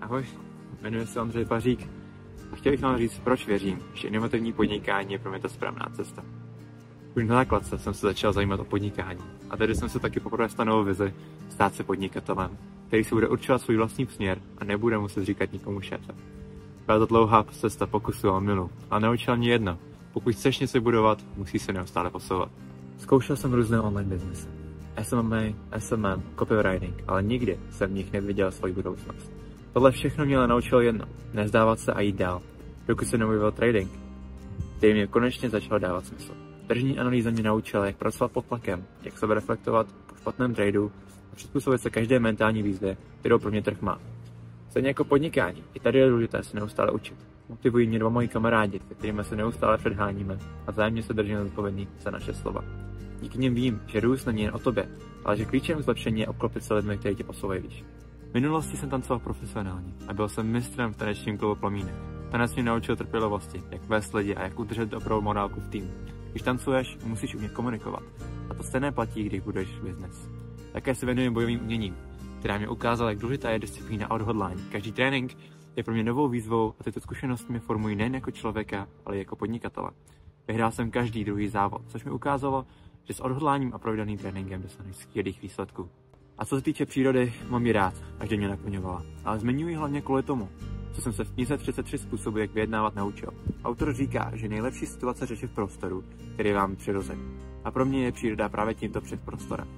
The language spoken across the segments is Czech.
Ahoj, jmenuji se Ondřej Pařík a chtěl bych vám říct, proč věřím, že inovativní podnikání je pro mě ta správná cesta. Už na základce jsem se začal zajímat o podnikání a tady jsem se taky poprvé stanovil vizi stát se podnikatelem, který si bude určovat svůj vlastní směr a nebude muset říkat nikomu šéfe. Byla to dlouhá cesta pokusu a omylu, ale naučila mě jedno. Pokud chceš něco budovat, musíš se neustále posouvat. Zkoušel jsem různé online biznesy. SMA, SMM, copywriting, ale nikdy jsem v nich neviděl svoji budoucnost. Tohle všechno mě ale naučilo jedno, nezdávat se a jít dál, dokud se neobjevil trading, který mě konečně začal dávat smysl. Tržní analýza mě naučila, jak pracovat pod tlakem, jak sebe reflektovat po špatném tradu a přizpůsobit se každé mentální výzvě, kterou pro mě trh má. Stejně jako podnikání, i tady je důležité se neustále učit. Motivují mě dva moji kamarádi, se kterými se neustále předháníme a vzájemně se držíme zodpovědní za naše slova. Díky nim vím, že růst není jen o tobě, ale že klíčem k zlepšení je obklopit se lidmi, kteří tě posouvají výš. V minulosti jsem tancoval profesionálně a byl jsem mistrem v tanečním klubu Plamínek. Tanec mě naučil trpělivosti, jak vést lidi a jak udržet dobrou morálku v týmu. Když tancuješ, musíš umět komunikovat. A to stejné platí, když budeš business. Také se věnuji bojovým uměním, která mě ukázala, jak důležitá je disciplína a odhodlání. Každý trénink je pro mě novou výzvou a tyto zkušenosti mě formují nejen jako člověka, ale i jako podnikatele. Vyhrál jsem každý druhý závod, což mi ukázalo, že s odhodláním a pravidelným tréninkem dostaneš skvělých výsledků. A co se týče přírody, mám ji rád, až mě naplňovala. Ale zmiňuji hlavně kvůli tomu, co jsem se v knize 33 způsobů, jak vyjednávat, naučil. Autor říká, že nejlepší situace řeší v prostoru, který je vám přirozený. A pro mě je příroda právě tímto předprostorem,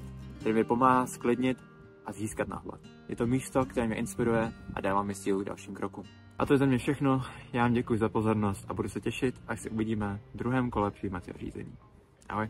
který mi pomáhá sklidnit a získat náhled. Je to místo, které mě inspiruje a dává mi sílu k dalším krokům. A to je za mě všechno, já vám děkuji za pozornost a budu se těšit, až se uvidíme v druhém kole přijímacího řízení. Ahoj.